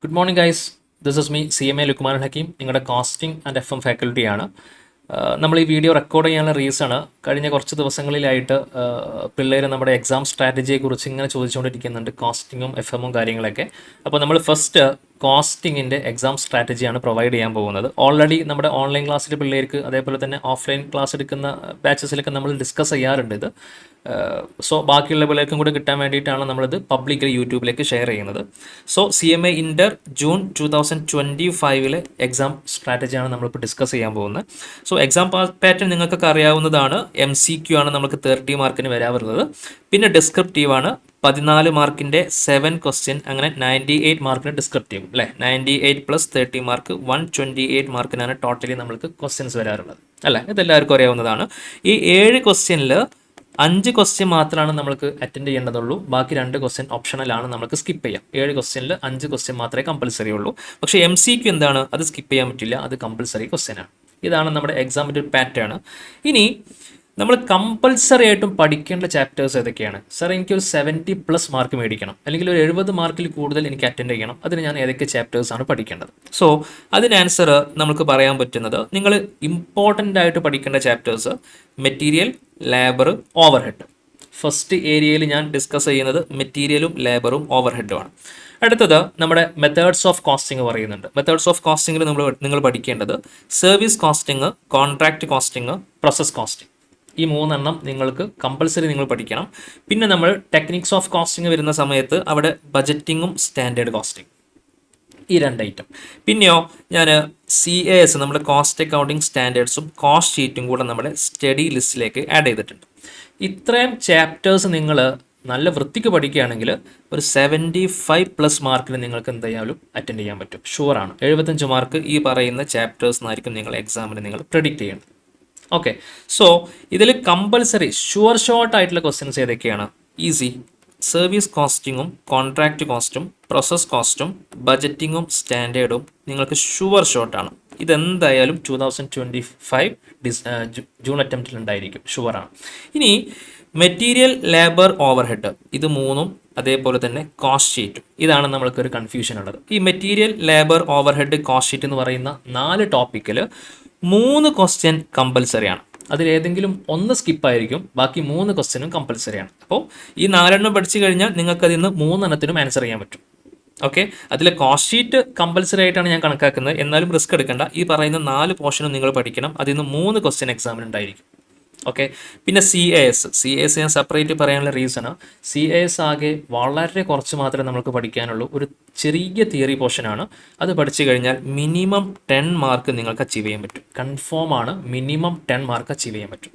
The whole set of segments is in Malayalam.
Good morning guys. This is me CMA Lukman Hakeem, നിങ്ങളുടെ കോസ്റ്റിംഗ് ആൻഡ് FM ഫാക്കൽറ്റിയാണ്. നമ്മൾ ഈ വീഡിയോ റെക്കോർഡ് ചെയ്യാനുള്ള റീസണ് കഴിഞ്ഞ കുറച്ച് ദിവസങ്ങളിലായിട്ട് പിള്ളേർ നമ്മുടെ എക്സാം സ്ട്രാറ്റജിയെക്കുറിച്ച് ഇങ്ങനെ ചോദിച്ചുകൊണ്ടിരിക്കുന്നുണ്ട്, കോസ്റ്റിങ്ങും FM കാര്യങ്ങളൊക്കെ. അപ്പോൾ നമ്മൾ ഫസ്റ്റ് കോസ്റ്റിങ്ങിൻ്റെ എക്സാം സ്ട്രാറ്റജിയാണ് പ്രൊവൈഡ് ചെയ്യാൻ പോകുന്നത്. ഓൾറെഡി നമ്മുടെ ഓൺലൈൻ ക്ലാസ്സിൽ പിള്ളേർക്ക് അതേപോലെ തന്നെ ഓഫ്ലൈൻ ക്ലാസ് എടുക്കുന്ന ബാച്ചസിലൊക്കെ നമ്മൾ ഡിസ്കസ് ചെയ്യാറുണ്ട് ഇത്. സോ ബാക്കിയുള്ള പിള്ളേർക്കും കൂടെ കിട്ടാൻ വേണ്ടിയിട്ടാണ് നമ്മളിത് പബ്ലിക്കലി യൂട്യൂബിലേക്ക് ഷെയർ ചെയ്യുന്നത്. സോ CMA ഇൻ്റർ ജൂൺ 2025 എക്സാം സ്ട്രാറ്റജിയാണ് നമ്മളിപ്പോൾ ഡിസ്കസ് ചെയ്യാൻ പോകുന്നത്. സോ എക്സാം പാറ്റേൺ നിങ്ങൾക്കൊക്കെ അറിയാവുന്നതാണ്. MCQ ആണ് നമുക്ക് 30 മാർക്കിന് വരാറുള്ളത്. പിന്നെ ഡിസ്ക്രിപ്റ്റീവ് ആണ് 14 മാർക്കിൻ്റെ 7 ക്വസ്റ്റ്യൻ, അങ്ങനെ 98 മാർക്കിന് ഡിസ്ക്രിപ്റ്റീവ് അല്ലേ. 98 + 30 മാർക്ക് 128 മാർക്കിനാണ് ടോട്ടലി നമ്മൾക്ക് ക്വസ്റ്റ്യൻസ് വരാറുള്ളത് അല്ലേ. ഇതെല്ലാവർക്കും അറിയാവുന്നതാണ്. ഈ 7 ക്വസ്റ്റ്യനിൽ 5 ക്വസ്റ്റ്യൻ മാത്രമാണ് നമ്മൾക്ക് അറ്റൻഡ് ചെയ്യേണ്ടതുള്ളൂ. ബാക്കി 2 ക്വസ്റ്റ്യൻ ഓപ്ഷണലാണ്, നമുക്ക് സ്കിപ്പ് ചെയ്യാം. 7 ക്വസ്റ്റ്യനിൽ 5 ക്വസ്റ്റ്യൻ മാത്രമേ കമ്പൽസറി ഉള്ളൂ. പക്ഷേ MCQ എന്താണ്, അത് സ്കിപ്പ് ചെയ്യാൻ പറ്റില്ല, അത് കമ്പൽസറി ക്വസ്റ്റ്യനാണ്. ഇതാണ് നമ്മുടെ എക്സാമിൻ്റെ ഒരു പാറ്റേൺ. ഇനി നമ്മൾ കമ്പൽസറി ആയിട്ടും പഠിക്കേണ്ട ചാപ്റ്റേഴ്സ് ഏതൊക്കെയാണ്? സാർ, എനിക്കൊരു 70+ മാർക്ക് മേടിക്കണം, അല്ലെങ്കിൽ ഒരു 70 മാർക്കിൽ കൂടുതൽ എനിക്ക് അറ്റൻഡ് ചെയ്യണം, അതിന് ഞാൻ ഏതൊക്കെ ചാപ്റ്റേഴ്സാണ് പഠിക്കേണ്ടത്? സോ അതിന് ആൻസർ നമുക്ക് പറയാൻ പറ്റുന്നത്, നിങ്ങൾ ഇമ്പോർട്ടൻ്റ് ആയിട്ട് പഠിക്കേണ്ട chapters material, labour, overhead. First ഏരിയയിൽ ഞാൻ ഡിസ്കസ് ചെയ്യുന്നത് മെറ്റീരിയലും ലേബറും ഓവർഹെഡുമാണ്. അടുത്തത് നമ്മുടെ മെത്തേഡ്സ് ഓഫ് കോസ്റ്റിംഗ് പറയുന്നുണ്ട്. മെത്തേഡ്സ് ഓഫ് കോസ്റ്റിംഗിൽ നിങ്ങൾ പഠിക്കേണ്ടത് service costing, contract costing, process costing. ഈ 3 എണ്ണം നിങ്ങൾക്ക് കമ്പൽസറി നിങ്ങൾ പഠിക്കണം. പിന്നെ നമ്മൾ ടെക്നിക്സ് ഓഫ് കോസ്റ്റിംഗ് വരുന്ന സമയത്ത് അവിടെ ബജറ്റിങ്ങും സ്റ്റാൻഡേർഡ് കോസ്റ്റിംഗ്, ഈ 2 ഐറ്റം. പിന്നെയോ ഞാൻ CAS നമ്മുടെ കോസ്റ്റ് അക്കൗണ്ടിങ് സ്റ്റാൻഡേർഡ്സും കോസ്റ്റ് ഷീറ്റും കൂടെ നമ്മുടെ സ്റ്റഡി ലിസ്റ്റിലേക്ക് ആഡ് ചെയ്തിട്ടുണ്ട്. ഇത്രയും ചാപ്റ്റേഴ്സ് നിങ്ങൾ നല്ല വൃത്തിക്ക് പഠിക്കുകയാണെങ്കിൽ ഒരു 75+ മാർക്കിന് നിങ്ങൾക്ക് എന്തായാലും അറ്റൻഡ് ചെയ്യാൻ പറ്റും, ഷുവറാണ്. 75 മാർക്ക് ഈ പറയുന്ന ചാപ്റ്റേഴ്സിനായിരിക്കും നിങ്ങൾ എക്സാമിന് നിങ്ങൾ പ്രെഡിക്റ്റ് ചെയ്യേണ്ടത്. ഓക്കെ, സോ ഇതിൽ കമ്പൽസറി ഷുവർ ഷോർട്ട് ആയിട്ടുള്ള ക്വസ്റ്റ്യൻസ് ഏതൊക്കെയാണ്? ഈസി സർവീസ് കോസ്റ്റിങ്ങും കോൺട്രാക്റ്റ് കോസ്റ്റും പ്രോസസ് കോസ്റ്റും ബജറ്റിങ്ങും സ്റ്റാൻഡേർഡും നിങ്ങൾക്ക് ഷുവർ ഷോർട്ടാണ്. ഇതെന്തായാലും 2025 ജൂൺ അറ്റംപ്റ്റിൽ ഉണ്ടായിരിക്കും, ഷുവറാണ്. ഇനി മെറ്റീരിയൽ, ലേബർ, ഓവർഹെഡ്, ഇത് 3ഉം അതേപോലെ തന്നെ കോസ്റ്റ് ഷീറ്റും. ഇതാണ് നമ്മൾക്കൊരു കൺഫ്യൂഷൻ ഉള്ളത്. ഈ material, labour, overhead, cost sheet എന്ന് പറയുന്ന 4 ടോപ്പിക്കിൽ 3 ക്വസ്റ്റ്യൻ കമ്പൽസറിയാണ്. അതിലേതെങ്കിലും ഒന്ന് സ്കിപ്പായിരിക്കും, ബാക്കി 3 ക്വസ്റ്റ്യനും കമ്പൽസറിയാണ്. അപ്പോൾ ഈ 4 എണ്ണം പഠിച്ചു കഴിഞ്ഞാൽ നിങ്ങൾക്ക് അതിൽ നിന്ന് 3 എണ്ണത്തിനും ആൻസർ ചെയ്യാൻ പറ്റും. ഓക്കെ, അതിൽ കോസ്റ്റ് ഷീറ്റ് കമ്പൽസറി ആയിട്ടാണ് ഞാൻ കണക്കാക്കുന്നത്. എന്നാലും റിസ്ക് എടുക്കേണ്ട, ഈ പറയുന്ന 4 പോർഷനും നിങ്ങൾ പഠിക്കണം. അതിൽ നിന്ന് 3 ക്വസ്റ്റ്യൻ എക്സാമിന് ഉണ്ടായിരിക്കും. ഓക്കെ, പിന്നെ CAS ഞാൻ സെപ്പറേറ്റ് പറയാനുള്ള റീസണ്, CAS ആകെ വളരെ കുറച്ച് മാത്രമേ നമുക്ക് പഠിക്കാനുള്ളൂ. ഒരു ചെറിയ തിയറി പോർഷനാണ്. അത് പഠിച്ചു കഴിഞ്ഞാൽ മിനിമം 10 മാർക്ക് നിങ്ങൾക്ക് അച്ചീവ് ചെയ്യാൻ പറ്റും. കൺഫേം ആണ്, മിനിമം 10 മാർക്ക് അച്ചീവ് ചെയ്യാൻ പറ്റും.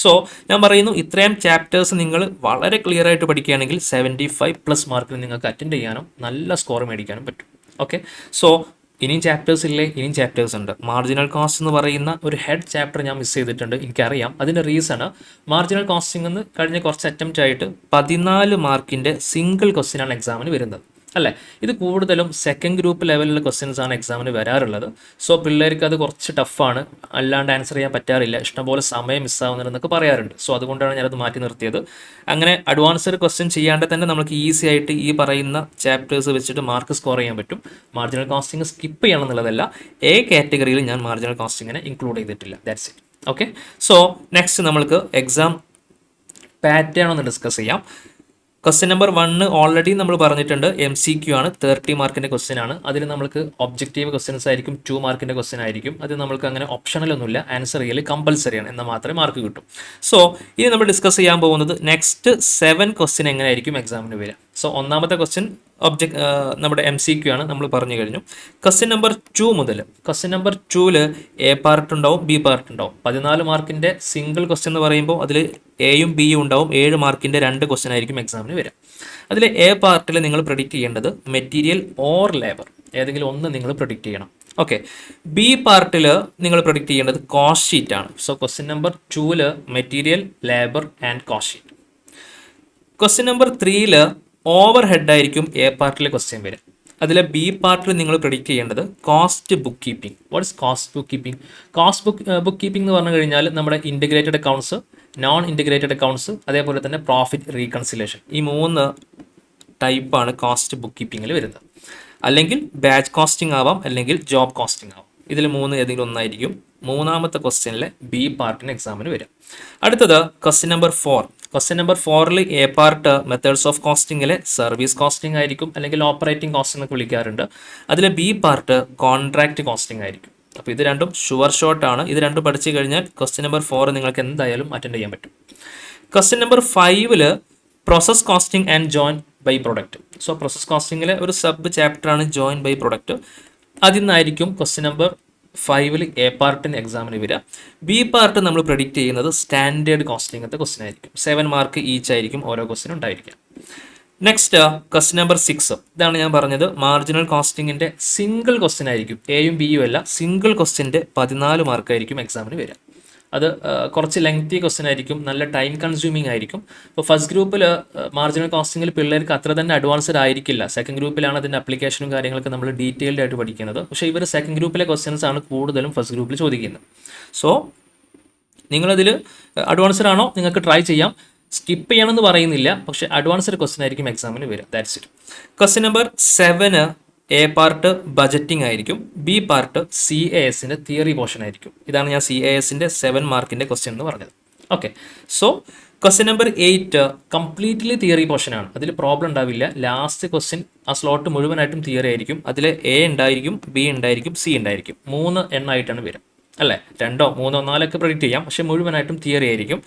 സോ ഞാൻ പറയുന്നു, ഇത്രയും ചാപ്റ്റേഴ്സ് നിങ്ങൾ വളരെ ക്ലിയർ ആയിട്ട് പഠിക്കുകയാണെങ്കിൽ 75+ മാർക്കിൽ നിങ്ങൾക്ക് അറ്റൻഡ് ചെയ്യാനും നല്ല സ്കോർ മേടിക്കാനും പറ്റും. ഓക്കെ, സോ ഇനിയും ചാപ്റ്റേഴ്സ് ഇല്ലേ? ഇനിയും ചാപ്റ്റേഴ്സ് ഉണ്ട്. മാർജിനൽ കോസ്റ്റ് എന്ന് പറയുന്ന ഒരു ഹെഡ് ചാപ്റ്റർ ഞാൻ മിസ് ചെയ്തിട്ടുണ്ട്, എനിക്കറിയാം. അതിൻ്റെ റീസണ്, മാർജിനൽ കോസ്റ്റിംഗ് എന്ന് കഴിഞ്ഞ കുറച്ച് അറ്റംപ്റ്റ് ആയിട്ട് 14 മാർക്കിൻ്റെ സിംഗിൾ ക്വസ്റ്റ്യനാണ് എക്സാമിന് വരുന്നത് അല്ലേ. ഇത് കൂടുതലും സെക്കൻഡ് ഗ്രൂപ്പ് ലെവലിലുള്ള ക്വസ്റ്റ്യൻസ് ആണ് എക്സാമിന് വരാറുള്ളത്. സോ പിള്ളേർക്ക് അത് കുറച്ച് ടഫാണ്, അല്ലാണ്ട് ആൻസർ ചെയ്യാൻ പറ്റാറില്ല, ഇഷ്ടംപോലെ സമയം മിസ്സാവുന്നുണ്ടെന്നൊക്കെ പറയാറുണ്ട്. സോ അതുകൊണ്ടാണ് ഞാനത് മാറ്റി നിർത്തിയത്. അങ്ങനെ അഡ്വാൻസ്ഡ് ക്വസ്റ്റ്യൻ ചെയ്യാണ്ട് തന്നെ നമുക്ക് ഈസി ആയിട്ട് ഈ പറയുന്ന ചാപ്റ്റേഴ്സ് വെച്ചിട്ട് മാർക്ക് സ്കോർ ചെയ്യാൻ പറ്റും. മാർജിനൽ കോസ്റ്റിംഗ് സ്കിപ്പ് ചെയ്യണം എന്നുള്ളതല്ല, കാറ്റഗറിയിൽ ഞാൻ മാർജിനൽ കോസ്റ്റിങ്ങിനെ ഇൻക്ലൂഡ് ചെയ്തിട്ടില്ല. That's it. Okay, so next നമ്മൾക്ക് എക്സാം പാറ്റേൺ ഒന്ന് ഡിസ്കസ് ചെയ്യാം. ക്വസ്റ്റ്യൻ നമ്പർ 1 ഓൾറെഡി നമ്മൾ പറഞ്ഞിട്ടുണ്ട്, MCQ ആണ്, 30 മാർക്കിൻ്റെ ക്വസ്റ്റ്യൻ ആണ്. അതിൽ നമുക്ക് ഒബ്ജക്റ്റീവ് ക്വസ്റ്റ്യൻസ് ആയിരിക്കും, 2 മാർക്കിൻ്റെ ക്വസ്റ്റ്യൻ ആയിരിക്കും. അത് നമുക്ക് അങ്ങനെ ഓപ്ഷണലൊന്നുമില്ല, ആൻസർ ചെയ്യൽ കമ്പൽസറിയാണ്, എന്നാൽ മാത്രമേ മാർക്ക് കിട്ടും. സോ ഇനി നമ്മൾ ഡിസ്കസ് ചെയ്യാൻ പോകുന്നത് നെക്സ്റ്റ് 7 ക്വസ്റ്റ്യൻ എങ്ങനെയായിരിക്കും എക്സാമിന് വരിക. സോ ഒന്നാമത്തെ ക്വസ്റ്റ്യൻ നമ്മുടെ MCQ ആണ്, നമ്മൾ പറഞ്ഞു കഴിഞ്ഞു. ക്വസ്റ്റ്യൻ നമ്പർ 2 മുതൽ ക്വസ്റ്റ്യൻ നമ്പർ 2ൽ A പാർട്ട് ഉണ്ടാവും, B പാർട്ട് ഉണ്ടാവും. 14 മാർക്കിൻ്റെ സിംഗിൾ ക്വസ്റ്റ്യൻ എന്ന് പറയുമ്പോൾ അതിൽ Aയും Bയും ഉണ്ടാവും. 7 മാർക്കിൻ്റെ 2 ക്വസ്റ്റ്യൻ ആയിരിക്കും എക്സാമിന് വരിക. അതിൽ A പാർട്ടിൽ നിങ്ങൾ പ്രെഡിക്റ്റ് ചെയ്യേണ്ടത് മെറ്റീരിയൽ ഓർ ലേബർ, ഏതെങ്കിലും ഒന്ന് നിങ്ങൾ പ്രെഡിക്റ്റ് ചെയ്യണം. ഓക്കെ, B പാർട്ടിൽ നിങ്ങൾ പ്രെഡിക്റ്റ് ചെയ്യേണ്ടത് കോസ്റ്റ് ഷീറ്റ് ആണ്. സോ ക്വസ്റ്റ്യൻ നമ്പർ 2ൽ material, labour and cost sheet. Question number 3ൽ ഓവർ ഹെഡ് ആയിരിക്കും A പാർട്ടിലെ ക്വസ്റ്റ്യൻ വരിക. അതിലെ B പാർട്ടിൽ നിങ്ങൾ പ്രെഡിക്റ്റ് ചെയ്യേണ്ടത് cost bookkeeping. What is cost bookkeeping? Cost bookkeeping എന്ന് പറഞ്ഞു കഴിഞ്ഞാൽ നമ്മുടെ integrated accounts, non integrated accounts, അതേപോലെ തന്നെ പ്രോഫിറ്റ് റീകൺസിലേഷൻ, ഈ 3 ടൈപ്പാണ് കോസ്റ്റ് ബുക്ക് കീപ്പിങ്ങിൽ വരുന്നത്. അല്ലെങ്കിൽ ബാച്ച് കോസ്റ്റിംഗ് ആവാം, അല്ലെങ്കിൽ ജോബ് കോസ്റ്റിംഗ് ആവാം. ഇതിൽ ഏതെങ്കിലും ഒന്നായിരിക്കും മൂന്നാമത്തെ ക്വസ്റ്റ്യനിലെ ബി പാർട്ടിന് എക്സാമിന് വരും. അടുത്തത് ക്വസ്റ്റ്യൻ നമ്പർ 4. ക്വസ്റ്റ്യൻ നമ്പർ 4ൽ എ പാർട്ട് മെത്തേഡ്സ് ഓഫ് കോസ്റ്റിംഗിലെ സർവീസ് കോസ്റ്റിംഗ് ആയിരിക്കും, അല്ലെങ്കിൽ ഓപ്പറേറ്റിംഗ് കോസ്റ്റ് എന്നൊക്കെ വിളിക്കാറുണ്ട്. അതിലെ ബി പാർട്ട് കോൺട്രാക്ട് കോസ്റ്റിംഗ് ആയിരിക്കും. അപ്പോൾ ഇത് രണ്ടും ഷുവർ ഷോട്ട് ആണ്. ഇത് രണ്ടും പഠിച്ചു കഴിഞ്ഞാൽ ക്വസ്റ്റ്യൻ നമ്പർ 4 നിങ്ങൾക്ക് എന്തായാലും അറ്റൻഡ് ചെയ്യാൻ പറ്റും. ക്വസ്റ്റ്യൻ നമ്പർ 5ൽ process costing and join by product. So process കോസ്റ്റിംഗിലെ ഒരു സബ് ചാപ്റ്ററാണ് ജോയിൻ ബൈ പ്രൊഡക്റ്റ്. അതിൽ നിന്നായിരിക്കും ക്വസ്റ്റ്യൻ നമ്പർ 5ൽ എ പാർട്ടിന് എക്സാമിന് വരിക. ബി പാർട്ട് നമ്മൾ പ്രെഡിക്റ്റ് ചെയ്യുന്നത് സ്റ്റാൻഡേർഡ് കോസ്റ്റിംഗത്തെ ക്വസ്റ്റ്യൻ ആയിരിക്കും. 7 മാർക്ക് ഈച്ച് ആയിരിക്കും ഓരോ ക്വസ്റ്റ്യനും ഉണ്ടായിരിക്കുക. Next question number 6. ഇതാണ് ഞാൻ പറഞ്ഞത്, മാർജിനൽ കോസ്റ്റിംഗിൻ്റെ സിംഗിൾ ക്വസ്റ്റ്യൻ ആയിരിക്കും. എയും ബിയും അല്ല, സിംഗിൾ ക്വസ്റ്റ്യൻ്റെ 14 മാർക്കായിരിക്കും എക്സാമിന് വരിക. അത് കുറച്ച് ലെങ്തി ക്വസ്റ്റ്യൻ ആയിരിക്കും, നല്ല ടൈം കൺസ്യൂമിങ് ആയിരിക്കും. ഇപ്പോൾ ഫസ്റ്റ് ഗ്രൂപ്പിൽ മാർജിനൽ കോസ്റ്റിംഗിൽ പിള്ളേർക്ക് അത്ര തന്നെ അഡ്വാൻസ്ഡ് ആയിരിക്കില്ല. സെക്കൻഡ് ഗ്രൂപ്പിലാണ് അതിൻ്റെ അപ്ലിക്കേഷനും കാര്യങ്ങളൊക്കെ നമ്മൾ ഡീറ്റെയിൽഡ് ആയിട്ട് പഠിക്കുന്നത്. പക്ഷേ ഇവർ സെക്കൻഡ് ഗ്രൂപ്പിലെ ക്വസ്റ്റ്യൻസ് ആണ് കൂടുതലും ഫസ്റ്റ് ഗ്രൂപ്പിൽ ചോദിക്കുന്നത്. സോ നിങ്ങളതിൽ അഡ്വാൻസ്ഡ് ആണോ നിങ്ങൾക്ക് ട്രൈ ചെയ്യാം, സ്കിപ്പ് ചെയ്യണമെന്ന് പറയുന്നില്ല, പക്ഷേ അഡ്വാൻസ്ഡ് ക്വസ്റ്റ്യൻ ആയിരിക്കും എക്സാമിന് വരിക. That's it. Question number 7 A part budgeting ആയിരിക്കും, ബി പാർട്ട് CASൻ്റെ തിയറി പോർഷൻ ആയിരിക്കും. ഇതാണ് ഞാൻ CASൻ്റെ 7 മാർക്കിൻ്റെ ക്വസ്റ്റ്യൻ എന്ന് പറഞ്ഞത്. Okay, so question number 8 completely theory പോർഷനാണ്. അതിൽ പ്രോബ്ലം ഉണ്ടാവില്ല. ലാസ്റ്റ് ക്വസ്റ്റ്യൻ ആ സ്ലോട്ട് മുഴുവനായിട്ടും തിയറി ആയിരിക്കും. അതിൽ A ഉണ്ടായിരിക്കും, B ഉണ്ടായിരിക്കും, C ഉണ്ടായിരിക്കും. 3 എണ്ണമായിട്ടാണ് വരിക അല്ലേ. 2, 3, 4 പ്രെഡിക്റ്റ് ചെയ്യാം, പക്ഷേ മുഴുവനായിട്ടും തിയറി ആയിരിക്കും.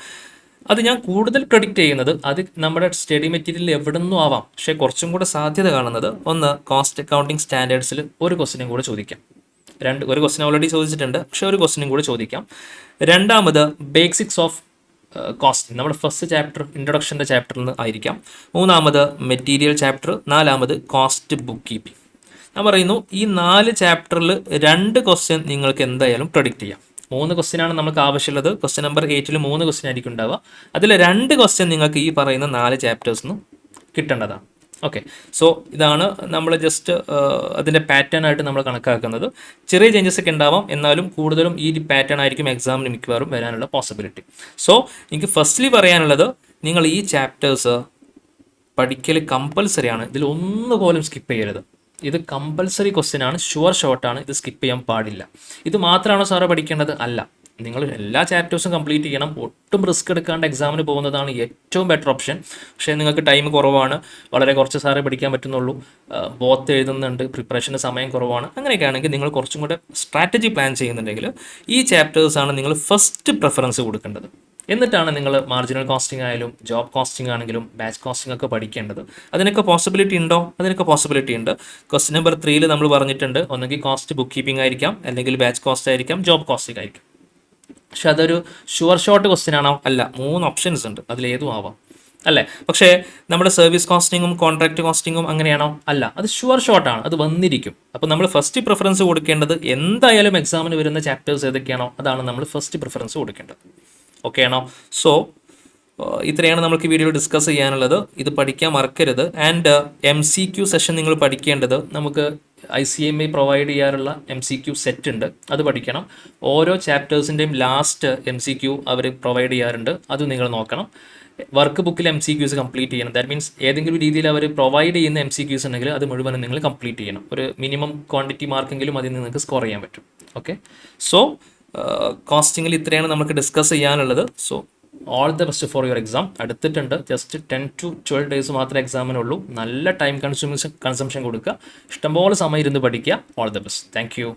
അത് ഞാൻ കൂടുതൽ പ്രെഡിക്റ്റ് ചെയ്യുന്നത് അത് നമ്മുടെ സ്റ്റഡി മെറ്റീരിയലിൽ എവിടെ നിന്നും ആവാം. പക്ഷേ കുറച്ചും കൂടെ സാധ്യത കാണുന്നത് ഒന്ന് കോസ്റ്റ് അക്കൗണ്ടിങ് സ്റ്റാൻഡേർഡ്സിൽ ഒരു ക്വസ്റ്റിനും കൂടെ ചോദിക്കാം. ഒരു ക്വസ്റ്റ്യൻ ഓൾറെഡി ചോദിച്ചിട്ടുണ്ട്, പക്ഷേ ഒരു ക്വസ്റ്റിനും കൂടെ ചോദിക്കാം. രണ്ടാമത് ബേസിക്സ് ഓഫ് കോസ്റ്റിംഗ്, നമ്മുടെ ഫസ്റ്റ് ചാപ്റ്റർ ഇൻട്രൊഡക്ഷൻ്റെ ചാപ്റ്ററിൽ നിന്ന് ആയിരിക്കാം. മൂന്നാമത് മെറ്റീരിയൽ ചാപ്റ്റർ. നാലാമത് കോസ്റ്റ് ബുക്ക് കീപ്പിംഗ്. ഞാൻ പറയുന്നു ഈ 4 ചാപ്റ്ററിൽ 2 ക്വസ്റ്റ്യൻ നിങ്ങൾക്ക് എന്തായാലും പ്രെഡിക്റ്റ് ചെയ്യാം. 3 ക്വസ്റ്റ്യനാണ് നമുക്ക് ആവശ്യമുള്ളത്. ക്വസ്റ്റ്യൻ നമ്പർ 8ൽ 3 ക്വസ്റ്റ്യൻ ആയിരിക്കും ഉണ്ടാവുക. അതിൽ 2 ക്വസ്റ്റ്യൻ നിങ്ങൾക്ക് ഈ പറയുന്ന 4 ചാപ്റ്റേഴ്സിൽ നിന്ന് കിട്ടേണ്ടതാണ്. ഓക്കെ, സോ ഇതാണ് നമ്മൾ ജസ്റ്റ് അതിൻ്റെ പാറ്റേൺ ആയിട്ട് നമ്മൾ കണക്കാക്കുന്നത്. ചെറിയ ചേഞ്ചസ് ഒക്കെ ഉണ്ടാവാം, എന്നാലും കൂടുതലും ഈ പാറ്റേൺ ആയിരിക്കും എക്സാമിന് മിക്കവാറും വരാനുള്ള പോസിബിലിറ്റി. സോ എനിക്ക് ഫസ്റ്റ്ലി പറയാനുള്ളത്, നിങ്ങൾ ഈ ചാപ്റ്റേഴ്സ് പഠിക്കൽ കമ്പൽസറി ആണ്. ഇതിൽ ഒന്നുപോലും സ്കിപ്പ് ചെയ്യരുത്. ഇത് കമ്പൽസറി ക്വസ്റ്റ്യൻ ആണ്, ഷുവർ ഷോട്ടാണ്. ഇത് സ്കിപ്പ് ചെയ്യാൻ പാടില്ല. ഇത് മാത്രമാണോ സാറ് പഠിക്കേണ്ടത്? അല്ല, നിങ്ങൾ എല്ലാ ചാപ്റ്റേഴ്സും കംപ്ലീറ്റ് ചെയ്യണം. ഒട്ടും റിസ്ക് എടുക്കാണ്ട് എക്സാമിന് പോകുന്നതാണ് ഏറ്റവും ബെറ്റർ ഓപ്ഷൻ. പക്ഷേ നിങ്ങൾക്ക് ടൈം കുറവാണ്, വളരെ കുറച്ച് സാറേ പഠിക്കാൻ പറ്റുന്നുള്ളൂ, ബോത്ത് എഴുതുന്നുണ്ട്, പ്രിപ്പറേഷന് സമയം കുറവാണ്, അങ്ങനെയൊക്കെ ആണെങ്കിൽ നിങ്ങൾ കുറച്ചും കൂടെ സ്ട്രാറ്റജി പ്ലാൻ ചെയ്യുന്നുണ്ടെങ്കിൽ ഈ ചാപ്റ്റേഴ്സാണ് നിങ്ങൾ ഫസ്റ്റ് പ്രിഫറൻസ് കൊടുക്കേണ്ടത്. എന്നിട്ടാണ് നിങ്ങൾ മാർജിനൽ കോസ്റ്റിംഗ് ആയാലും ജോബ് കോസ്റ്റിംഗ് ആണെങ്കിലും ബാച്ച് കോസ്റ്റിംഗ് ഒക്കെ പഠിക്കേണ്ടത്. അതിനൊക്കെ പോസിബിലിറ്റി ഉണ്ടോ? അതിനൊക്കെ പോസിബിലിറ്റി ഉണ്ട്. ക്വസ്റ്റ്യൻ നമ്പർ 3ൽ നമ്മൾ പറഞ്ഞിട്ടുണ്ട്, ഒന്നെങ്കിൽ കോസ്റ്റ് ബുക്ക് കീപ്പിംഗ് ആയിരിക്കാം, അല്ലെങ്കിൽ ബാച്ച് കോസ്റ്റ് ആയിരിക്കാം, ജോബ് കോസ്റ്റിംഗ് ആയിരിക്കും. പക്ഷെ അതൊരു ഷുവർ ഷോട്ട് ക്വസ്റ്റ്യൻ ആണോ? അല്ല, 3 ഓപ്ഷൻസ് ഉണ്ട്, അതിലേതും ആവാം അല്ലേ. പക്ഷേ നമ്മുടെ സർവീസ് കോസ്റ്റിങ്ങും കോൺട്രാക്ട് കോസ്റ്റിങ്ങും അങ്ങനെയാണോ? അല്ല, അത് ഷുവർ ഷോട്ടാണ്, അത് വന്നിരിക്കും. അപ്പോൾ നമ്മൾ ഫസ്റ്റ് പ്രിഫറൻസ് കൊടുക്കേണ്ടത് എന്തായാലും എക്സാമിന് വരുന്ന ചാപ്റ്റേഴ്സ് ഏതൊക്കെയാണോ അതാണ് നമ്മൾ ഫസ്റ്റ് പ്രിഫറൻസ് കൊടുക്കേണ്ടത്. ഓക്കെ ആണോ? സോ ഇത്രയാണ് നമുക്ക് വീഡിയോയിൽ ഡിസ്കസ് ചെയ്യാനുള്ളത്. ഇത് പഠിക്കാൻ മറക്കരുത്. ആൻഡ് MCQ സെഷൻ നിങ്ങൾ പഠിക്കേണ്ടത്, നമുക്ക് ICMI പ്രൊവൈഡ് ചെയ്യാറുള്ള MCQ സെറ്റ് ഉണ്ട്, അത് പഠിക്കണം. ഓരോ ചാപ്റ്റേഴ്സിൻ്റെയും ലാസ്റ്റ് MCQ അവർ പ്രൊവൈഡ് ചെയ്യാറുണ്ട്, അത് നിങ്ങൾ നോക്കണം. വർക്ക് ബുക്കിൽ MCQs കംപ്ലീറ്റ് ചെയ്യണം. ദാറ്റ് മീൻസ് ഏതെങ്കിലും രീതിയിൽ അവർ പ്രൊവൈഡ് ചെയ്യുന്ന MCQs ഉണ്ടെങ്കിൽ അത് മുഴുവനും നിങ്ങൾ കംപ്ലീറ്റ് ചെയ്യണം. ഒരു മിനിമം ക്വാണ്ടിറ്റി മാർക്കെങ്കിലും അതിൽ നിങ്ങൾക്ക് സ്കോർ ചെയ്യാൻ പറ്റും. ഓക്കെ, സോ കോസ്റ്റിങ്ങിൽ ഇത്രയാണ് നമുക്ക് ഡിസ്കസ് ചെയ്യാനുള്ളത്. So all the best for your exam. അടുത്തിട്ടുണ്ട്, ജസ്റ്റ് 10 to 12 ഡേയ്സ് മാത്രമേ എക്സാമിനുള്ളൂ. നല്ല ടൈം കൺസംഷൻ കൊടുക്കുക, ഇഷ്ടംപോലെ സമയം ഇരുന്ന് പഠിക്കുക. All the best. Thank you.